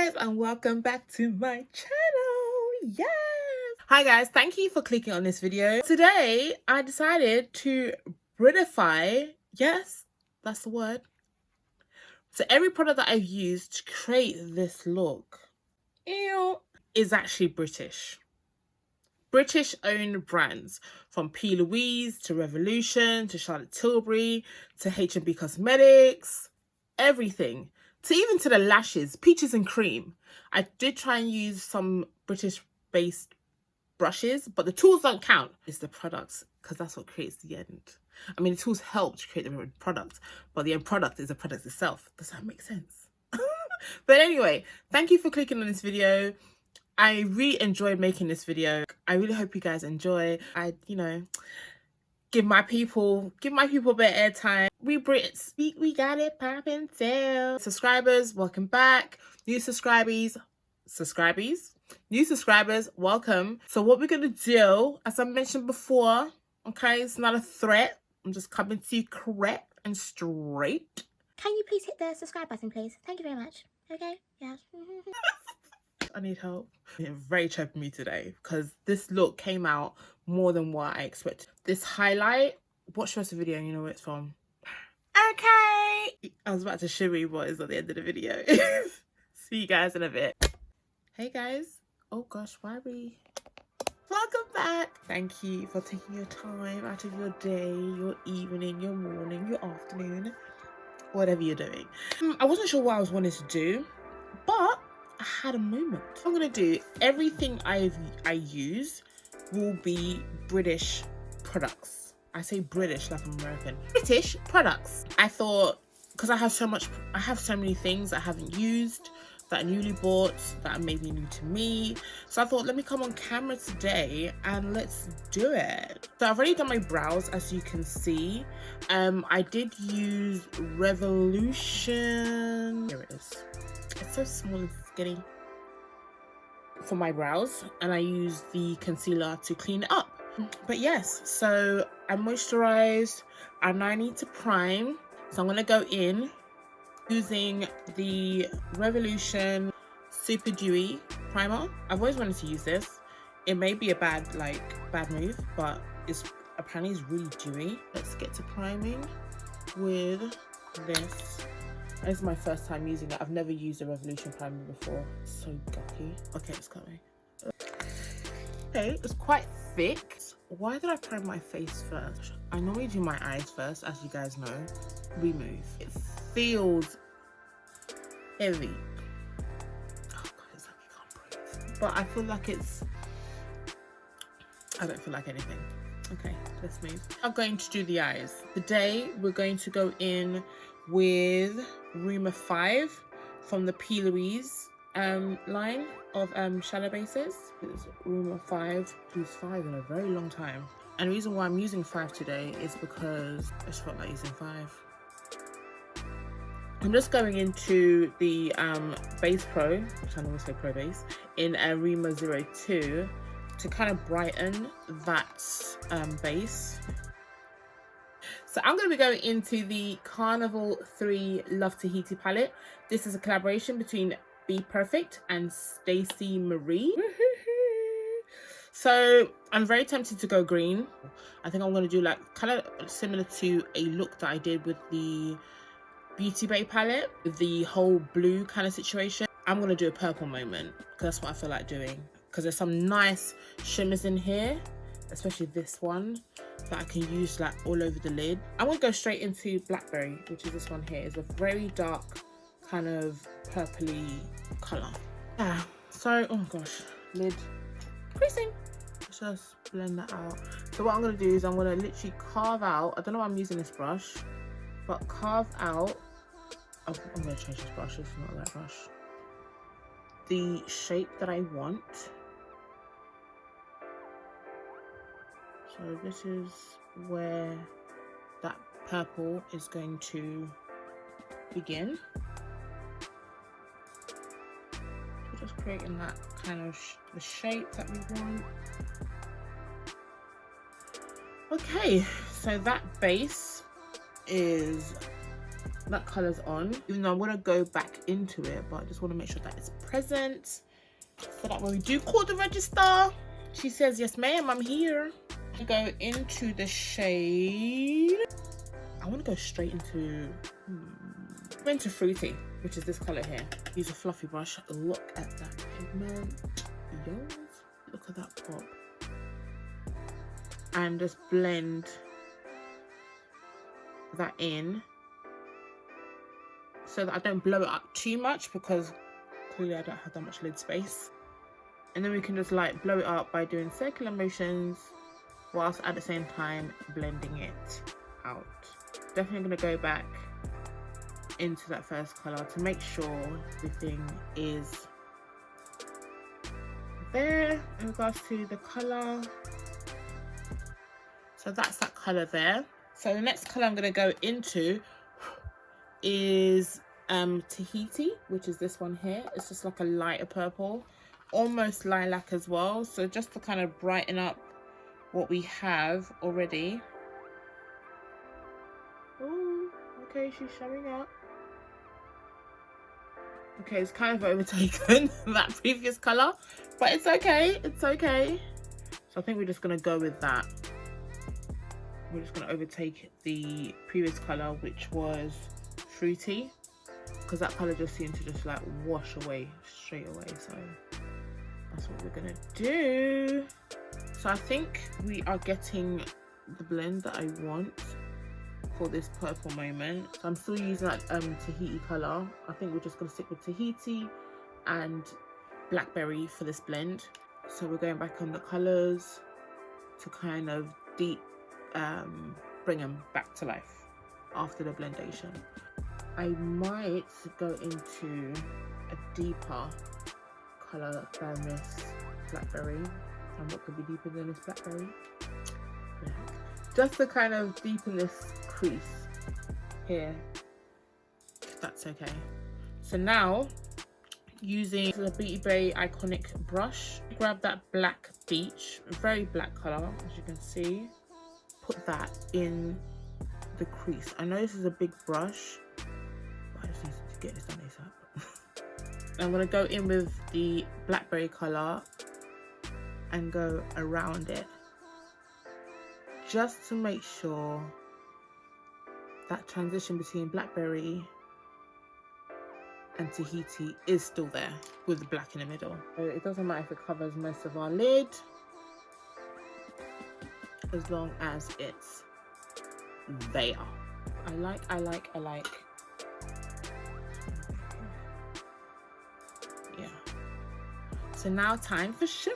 guys, and welcome back to my channel. Yes. Hi guys, thank you for clicking on this video. Today I decided to Britify, yes, that's the word. So every product that I've used to create this look is actually British owned brands, from P. Louise to Revolution to Charlotte Tilbury to H&B Cosmetics, everything, to even to the lashes, Peaches and Cream. I did try and use some British based brushes, but the tools don't count. It's the products, because that's what creates the end. I mean, the tools help to create the end product, but the end product is the product itself. Does that make sense? But anyway, thank you for clicking on this video. I really enjoyed making this video. I really hope you guys enjoy. I, give my people a bit of airtime. We Brits, we got it poppin' too. Subscribers, welcome back. New subscribers, welcome. So what we're gonna do, as I mentioned before, okay, it's not a threat. I'm just coming to you correct and straight. Can you please hit the subscribe button, please? Thank you very much. Okay, yes. I need help. It's very choked me today because this look came out more than what I expected. This highlight, watch the rest of the video and you know where it's from. Okay. I was about to show you what is at the end of the video. See you guys in a bit. Hey guys. Oh gosh, why are we... Welcome back. Thank you for taking your time out of your day, your evening, your morning, your afternoon, whatever you're doing. I wasn't sure what I was wanting to do, but I had a moment. I'm gonna do everything I use will be British products. I say British like I'm American. British products. I thought, because I have so many things I haven't used, that are newly bought, that are maybe new to me. So I thought, let me come on camera today and let's do it. So I've already done my brows, as you can see. I did use Revolution. Here it is. It's so small and skinny. For my brows, and I use the concealer to clean it up. But yes, so I moisturized and I need to prime. So I'm gonna go in using the Revolution Super Dewy Primer. I've always wanted to use this. It may be a bad move, but apparently it's really dewy. Let's get to priming with this. This is my first time using it. I've never used a Revolution primer before. It's so gucky. Okay, it's coming. Okay, it's quite thick. Why did I prime my face first? I normally do my eyes first, as you guys know. Remove. It feels heavy. Oh god, it's like I can't breathe. But I feel like I don't feel like anything. Okay, let's move. I'm going to do the eyes. Today, we're going to go in with Rumor 5 from the P. Louise line of shadow bases. It's Rumor 5. Use 5 in a very long time. And the reason why I'm using 5 today is because I just felt like using 5. I'm just going into the Base Pro, which I normally say Pro Base, in Rumor 02 to kind of brighten that base. So I'm going to be going into the Carnival 3 Love Tahiti palette. This is a collaboration between Be Perfect and Stacey Marie. So I'm very tempted to go green. I think I'm going to do like kind of similar to a look that I did with the Beauty Bay palette, with the whole blue kind of situation. I'm going to do a purple moment because that's what I feel like doing. Because there's some nice shimmers in here, especially this one, that I can use like all over the lid. I'm gonna go straight into Blackberry, which is this one here. It's a very dark kind of purpley color. Yeah, so, oh gosh, lid creasing. Let's just blend that out. So what I'm gonna do is I'm gonna literally carve out, I don't know why I'm using this brush, but carve out, oh, I'm gonna change this brush, it's not the right brush. The shape that I want. So this is where that purple is going to begin. So just creating that kind of the shape that we want. Okay, so that base is that color's on, even though I'm gonna go back into it, but I just want to make sure that it's present so that when we do call the register, she says, yes ma'am, I'm here. Go into the shade. I want to go straight into Fruity, which is this color here. Use a fluffy brush. Look at that pigment. Yes. Look at that pop. And just blend that in so that I don't blow it up too much, because clearly I don't have that much lid space. And then we can just like blow it up by doing circular motions whilst at the same time blending it out. Definitely going to go back into that first color to make sure everything is there in regards to the color. So that's that color there. So the next color I'm going to go into is Tahiti, which is this one here. It's just like a lighter purple, almost lilac as well. So just to kind of brighten up what we have already. Oh, okay, she's showing up. Okay, it's kind of overtaken that previous color, but it's okay, it's okay. So I think we're just gonna go with that. We're just gonna overtake the previous color, which was Fruity, because that color just seemed to just like wash away straight away. So that's what we're gonna do. So I think we are getting the blend that I want for this purple moment. So I'm still using that Tahiti color. I think we're just gonna stick with Tahiti and Blackberry for this blend. So we're going back on the colors to kind of deep bring them back to life after the blendation. I might go into a deeper color than this Blackberry. And what could be deeper than this Blackberry? Black. Just to kind of deepen this crease here, if that's okay. So now, using the Beauty Bay Iconic brush, grab that black beach, very black color, as you can see. Put that in the crease. I know this is a big brush, but I just need to get this done ASAP. I'm gonna go in with the Blackberry color and go around it, just to make sure that transition between Blackberry and Tahiti is still there with the black in the middle. So it doesn't matter if it covers most of our lid, as long as it's there. I like. Yeah. So now time for shimmer.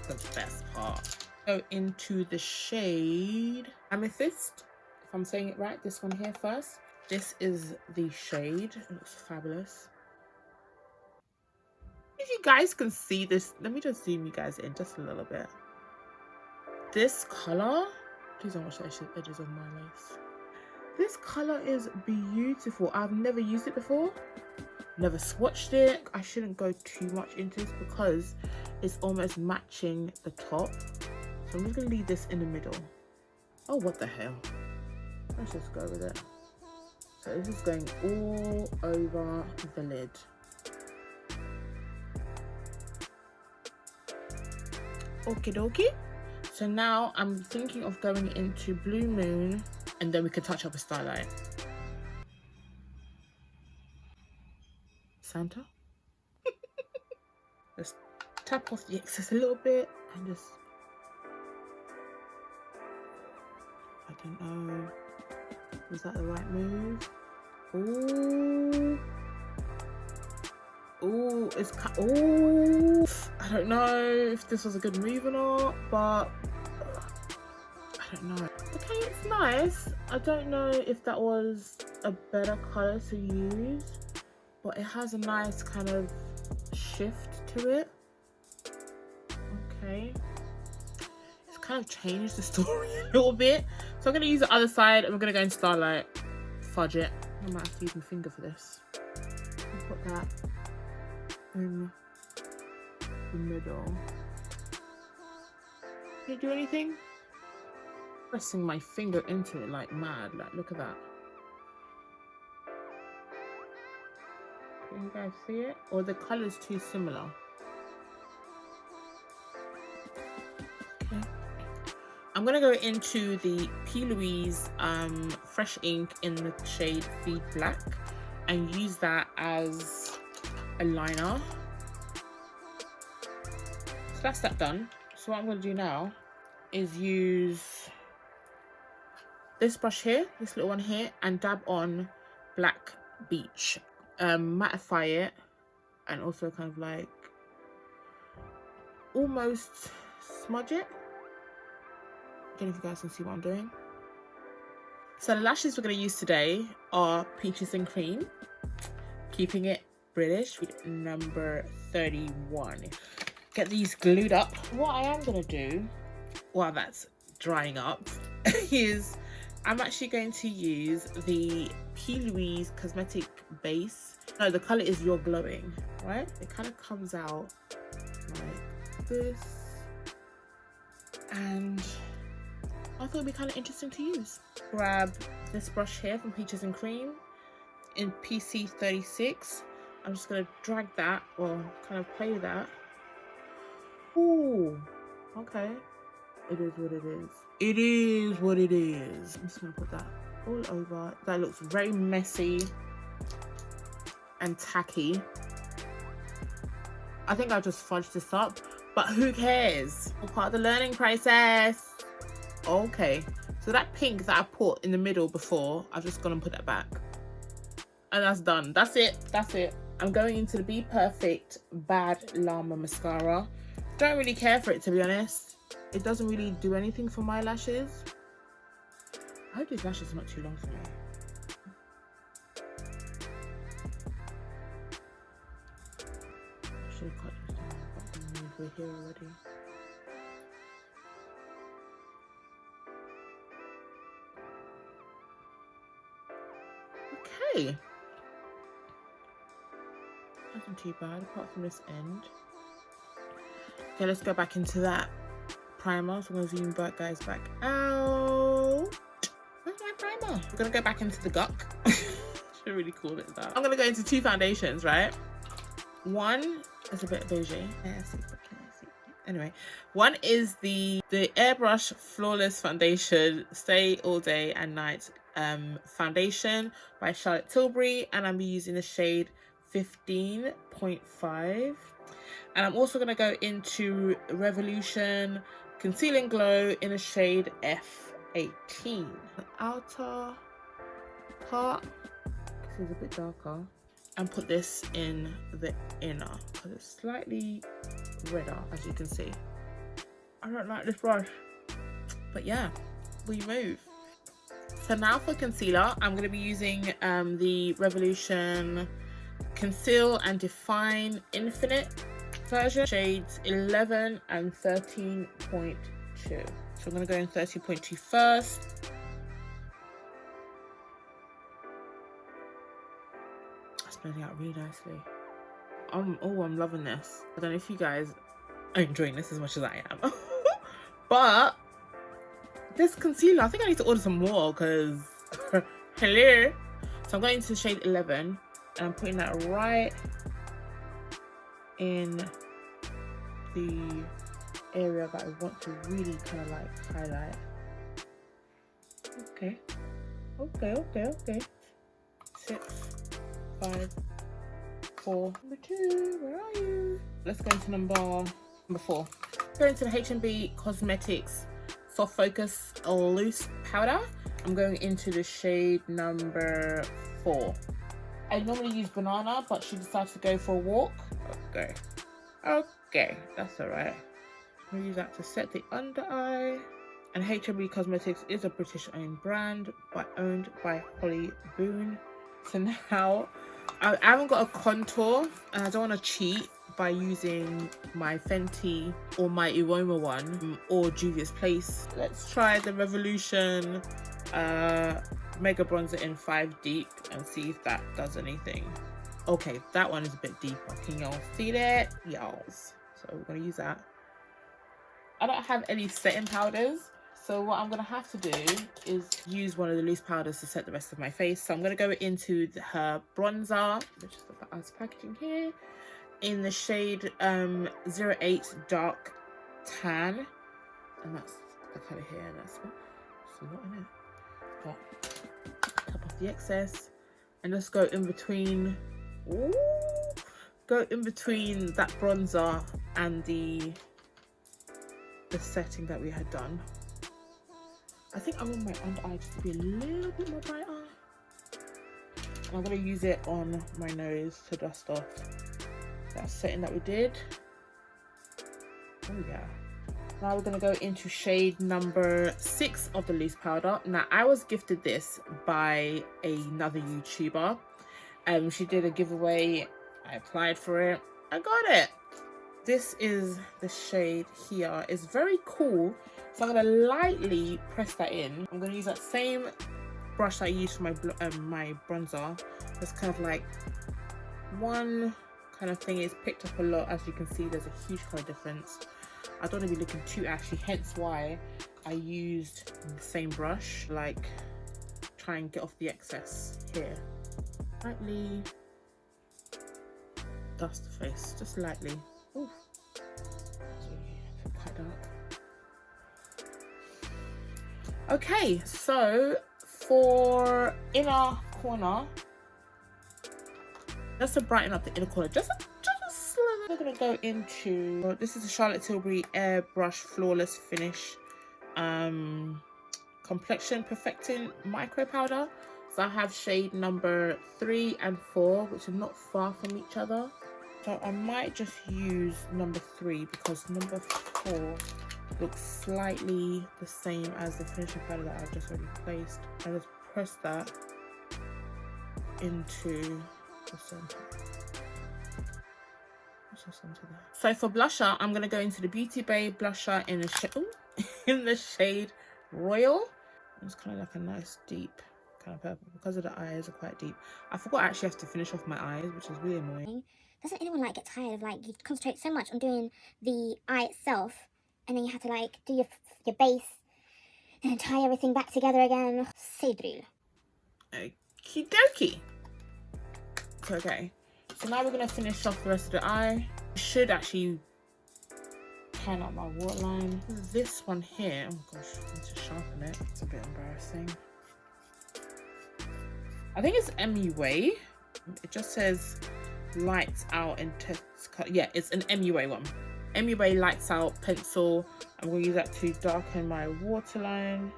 The best part. Go into the shade Amethyst, if I'm saying it right. This one here first. This is the shade. It looks fabulous. If you guys can see this, let me just zoom you guys in just a little bit. This color, please don't watch the edges of my lace. This color is beautiful. I've never used it before, never swatched it. I shouldn't go too much into this because it's almost matching the top. So I'm just gonna leave this in the middle. Oh, what the hell? Let's just go with it. So this is going all over the lid. Okie dokie. So now I'm thinking of going into Blue Moon, and then we can touch up a Starlight. Santa? Just tap off the excess a little bit and just, I don't know, was that the right move? Ooh. Ooh, it's ooh. I don't know if this was a good move or not, but I don't know. Okay, it's nice. I don't know if that was a better color to use, but it has a nice kind of shift to it. Okay. It's kind of changed the story a little bit. So I'm gonna use the other side and we're gonna go in Starlight. Fudge it. I might have to use my finger for this. I'll put that in the middle. Did it do anything? Pressing my finger into it like mad. Like, look at that. Can you guys see it? Or the color's too similar? Okay. I'm gonna go into the P. Louise Fresh Ink in the shade Feed Black and use that as a liner. So that's that done. So what I'm gonna do now is use this brush here, this little one here, and dab on Black Beach. Mattify it and also kind of like almost smudge it. I don't know if you guys can see what I'm doing. So the lashes we're going to use today are Peaches and Cream, keeping it British, with number 31. Get these glued up. What I am going to do while that's drying up is I'm actually going to use the P. Louise Cosmetic Base. No, the color is You're Glowing, right? It kind of comes out like this. And I thought it'd be kind of interesting to use. Grab this brush here from Peaches and Cream in PC 36. I'm just gonna drag that, or kind of play with that. Ooh, okay. It is what it is. It is what it is. I'm just gonna put that all over. That looks very messy and tacky. I think I'll just fudge this up, but who cares? We're part of the learning process. Okay, so that pink that I put in the middle before, I've just gonna put that back. And that's done. That's it. That's it. I'm going into the Be Perfect Bad Llama Mascara. Don't really care for it, to be honest. It doesn't really do anything for my lashes. I hope these lashes are not too long for me. I should have cut this down, but we're here already. Okay. Nothing too bad apart from this end. Okay, let's go back into that primer. So I'm going to zoom back, guys, back out. Where's my primer? We're going to go back into the guck. Should really call it that. I'm going to go into two foundations, right? One is a bit beige. Anyway, one is the Airbrush Flawless Foundation Stay All Day and Night foundation by Charlotte Tilbury, and I'm using the shade 15.5. And I'm also going to go into Revolution Conceal and Glow in a shade F18. The outer part, this is a bit darker, and put this in the inner because it's slightly redder, as you can see. I don't like this brush, but yeah, we move. So now for concealer, I'm going to be using the Revolution Conceal and Define Infinite version, shades 11 and 13.2. So I'm going to go in 13.2 first. That's blending out really nicely. I'm loving this. I don't know if you guys are enjoying this as much as I am. But this concealer, I think I need to order some more because hello. So I'm going into shade 11 and I'm putting that right in the area that I want to really kind of like highlight. Okay. 6, 5, 4. Number 2, where are you? Let's go into number 4. Go into the H&B Cosmetics Soft Focus Loose Powder. I'm going into the shade number 4. I normally use Banana, but she decided to go for a walk. Okay, that's alright. I'm gonna use that to set the under eye. And H&B Cosmetics is a British owned brand, owned by Holly Boone. So now I haven't got a contour, and I don't want to cheat by using my Fenty or my Aroma one or Juvia's Place. Let's try the Revolution Mega Bronzer in 5 Deep and see if that does anything. Okay, that one is a bit deeper. Can y'all see that? Y'all. So we're gonna use that. I don't have any setting powders, So what I'm going to have to do is use one of the loose powders to set the rest of my face. So I'm going to go into her bronzer, which is the ice packaging here, in the shade 08 Dark Tan. And that's the colour here. That's a lot in it. But tap off the excess and just go in between. Ooh, go in between that bronzer and the setting that we had done. I think I want my under eye just to be a little bit more brighter. And I'm going to use it on my nose to dust off that setting that we did. Oh yeah. Now we're going to go into shade number 6 of the loose powder. Now I was gifted this by another YouTuber. She did a giveaway. I applied for it. I got it. This is the shade here. It's very cool. So I'm going to lightly press that in. I'm going to use that same brush that I used for my bronzer. It's kind of like one kind of thing. It's picked up a lot. As you can see, there's a huge color difference. I don't want to be looking too ashy, hence why I used the same brush. Like, try and get off the excess here. Lightly dust the face, just lightly. Ooh. Quite dark. Okay, so for inner corner, just to brighten up the inner corner, just a sliver. We're gonna go into, this is the Charlotte Tilbury Airbrush Flawless Finish Complexion Perfecting Micro Powder. So I have shade number 3 and 4, which are not far from each other. So I might just use number 3 because number 4 looks slightly the same as the finishing powder that I've just already placed. And just press that into the center. So for blusher, I'm gonna go into the Beauty Bay blusher in the shade Royal. It's kind of like a nice deep kind of purple because of the eyes are quite deep. I forgot I actually have to finish off my eyes, which is really annoying. Doesn't anyone like get tired of like you concentrate so much on doing the eye itself, and then you have to like do your base and then tie everything back together again? C'est Okie dokie. Okay, so now we're gonna finish off the rest of the eye. I should actually tan up my waterline. This one here, oh gosh, I need to sharpen it. It's a bit embarrassing. I think it's MUA. It just says lights out intense color. Yeah, it's an MUA one. MUA lights out pencil. I'm going to use that to darken my waterline.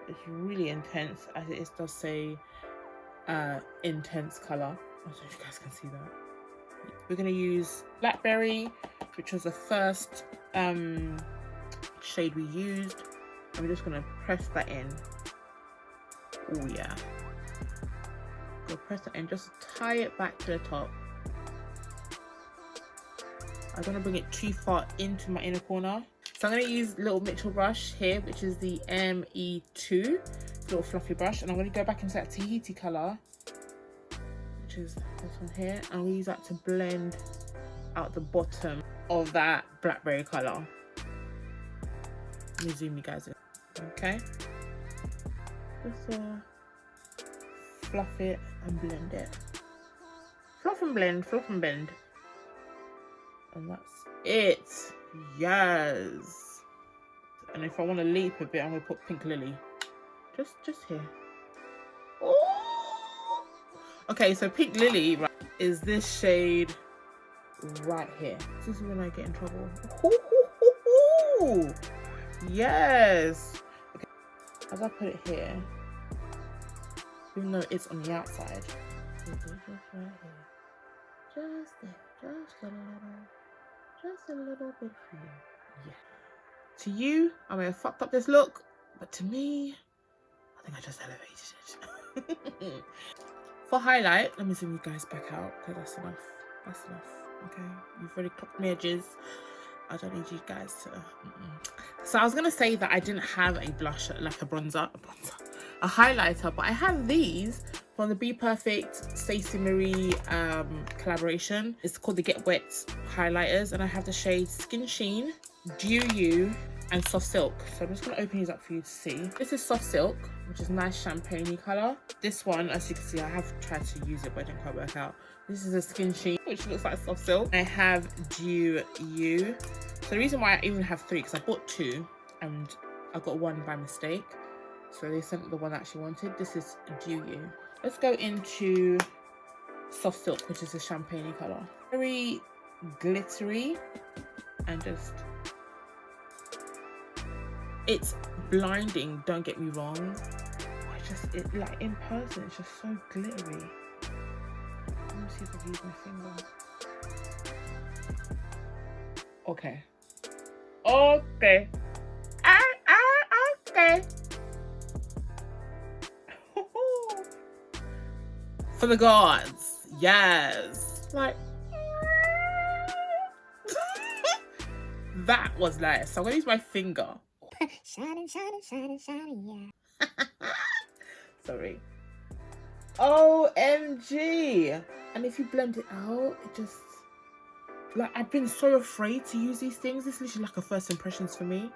It's really intense, as it does say intense color. I don't know if you guys can see that. We're going to use Blackberry, which was the first shade we used. I'm just going to press that in. Oh yeah. Go press it in, just tie it back to the top. I don't want to bring it too far into my inner corner. So I'm going to use little Mitchell brush here, which is the ME2, little fluffy brush. And I'm going to go back into that Tahiti colour, which is this one here. And we'll use that to blend out the bottom of that blackberry colour. Let me zoom you guys in. Okay. Just fluff it and blend it. Fluff and blend, fluff and bend. And that's it. Yes. And if I want to leap a bit, I'm going to put Pink Lily. Just here. Oh! Okay, so Pink Lily, right, is this shade right here. This is when I get in trouble. Ooh, yes. Okay. As I put it here, even though it's on the outside, just right here. Just there, just a little bit for you. Yeah. To you, I may have fucked up this look, but to me, I think I just elevated it. For highlight, let me zoom you guys back out, because that's enough. That's enough. Okay, you've already clocked my edges. I don't need you guys to. So I was gonna say that I didn't have a blush, like a bronzer, a highlighter, but I have these from the Be Perfect Stacey Marie collaboration. It's called the Get Wet highlighters, and I have the shade Skin Sheen, Dew You, and Soft Silk. So I'm just going to open these up for you to see. This is Soft Silk, which is nice champagne-y colour. This one, as you can see, I have tried to use it, but it didn't quite work out. This is a Skin Sheen, which looks like Soft Silk. I have Dew You. So the reason why I even have 3, because I bought 2 and I got 1 by mistake. So they sent the one I actually wanted. This is Dew You. Let's go into Soft Silk, which is a champagne-y colour. Very glittery and just... it's blinding, don't get me wrong. It like in person, it's just so glittery. Let me see if I can use my finger. Okay. Okay. Okay. For the gods. Yes. Like that was nice. So I'm gonna use my finger. Shining, shining, shining, shining, yeah. Sorry. OMG. And if you blend it out, it just... like, I've been so afraid to use these things. It's literally like a first impressions for me.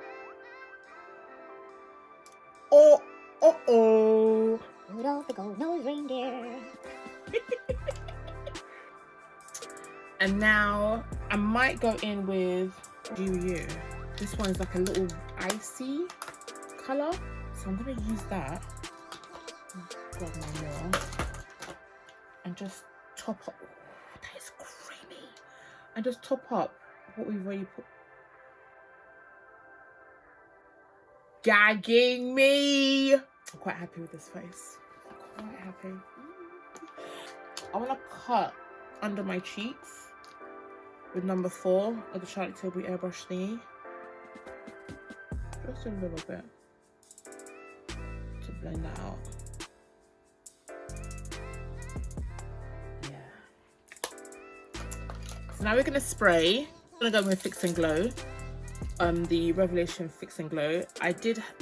Oh. Rudolph the gold-nosed reindeer. And now I might go in with Dew You. This one is like a little icy colour. So I'm going to use that. Grab my mirror. And just top up. Oh, that is creamy. And just top up what we've already put. Gagging me. I'm quite happy with this face. Quite happy. I want to cut under my cheeks with number 4 of the Charlotte Tilbury airbrush thingy. Just a little bit to blend that out. Yeah. So now we're gonna spray. I'm gonna go with Fix and Glow. The Revelation Fix and Glow. I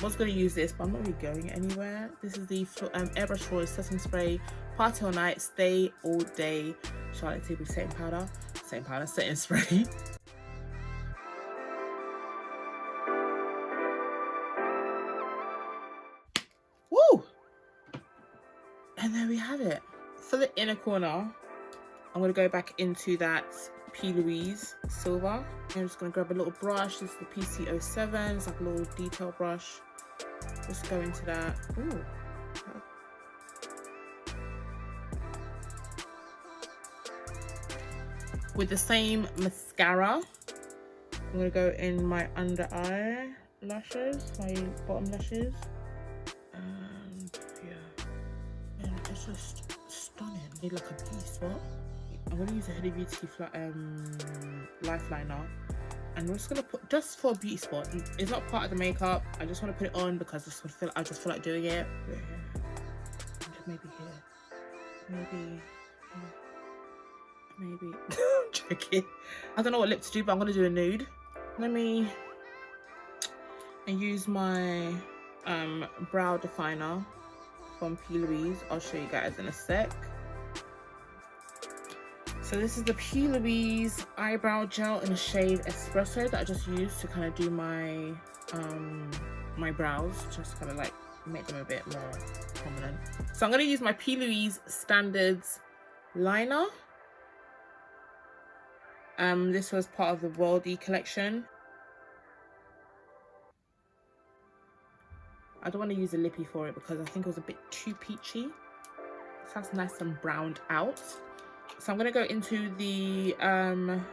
was going to use this, but I'm not really going anywhere. This is the Airbrush Floral Setting Spray, Party All Night, Stay All Day, Charlotte Tilbury Setting Powder, setting spray. Woo! And there we have it. For the inner corner, I'm going to go back into that P. Louise silver. I'm just going to grab a little brush. This is the PC07. It's like a little detail brush. Just go into that. Ooh. With the same mascara, I'm going to go in my under eye lashes, my bottom lashes. And yeah. And it's just stunning. Need like a beauty spot. I'm going to use a Huda Beauty lifeliner, and we're just going to put, just for a beauty spot. It's not part of the makeup. I just want to put it on because I just feel like doing it. Maybe here. Maybe. I'm joking. I don't know what lip to do, but I'm going to do a nude. Let me use my brow definer from P. Louise. I'll show you guys in a sec. So this is the P. Louise eyebrow gel in the shade Espresso that I just used to kind of do my my brows, just kind of like make them a bit more prominent. So I'm going to use my P. Louise Standards liner. This was part of the Worldy collection. I don't want to use a lippy for it because I think it was a bit too peachy. So that's nice and browned out. So I'm going to go into the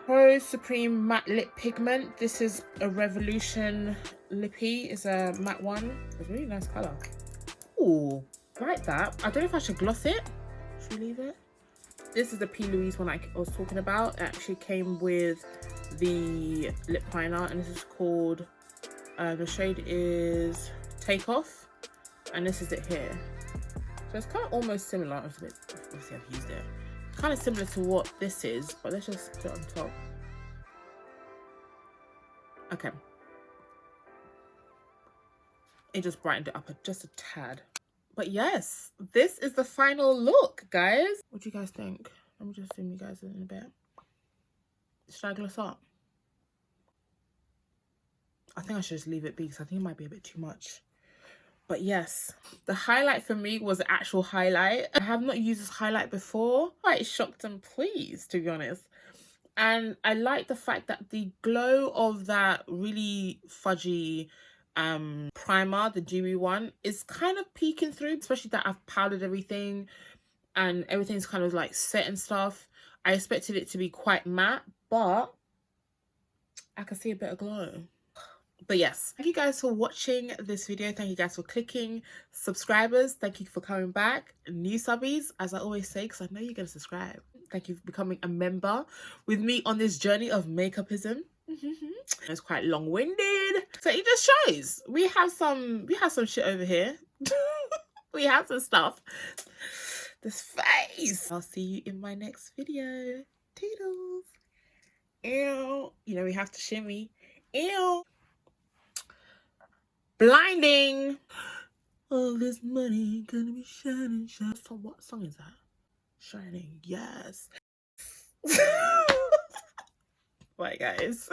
Pro Supreme Matte Lip Pigment. This is a Revolution Lippy. It's a matte one. It's a really nice colour. Ooh, like that. I don't know if I should gloss it. Should we leave it? This is the P. Louise one I was talking about. It actually came with the lip liner, and this is called, the shade is Take Off, and this is it here. So it's kind of almost similar. Obviously I've used it. Kind of similar to what this is, but let's just put it on top. Okay. It just brightened it up just a tad. But yes, this is the final look, guys. What do you guys think? Let me just zoom you guys in a bit. Should I gloss up? I think I should just leave it be because I think it might be a bit too much. But yes, the highlight for me was the actual highlight. I have not used this highlight before. Quite shocked and pleased, to be honest. And I like the fact that the glow of that really fudgy primer, the dewy one, is kind of peeking through, especially that I've powdered everything and everything's kind of like set and stuff. I expected it to be quite matte, but I can see a bit of glow. But yes, thank you guys for watching this video. Thank you guys for clicking. Subscribers, thank you for coming back. New subbies, as I always say, because I know you're going to subscribe. Thank you for becoming a member with me on this journey of makeupism. It's quite long-winded, so it just shows we have some shit over here. We have some stuff. This face. I'll see you in my next video. Toodles. Ew. You know we have to shimmy. Ew. Blinding. All this money gonna be shining, shining. So what song is that? Shining. Yes. Bye, guys.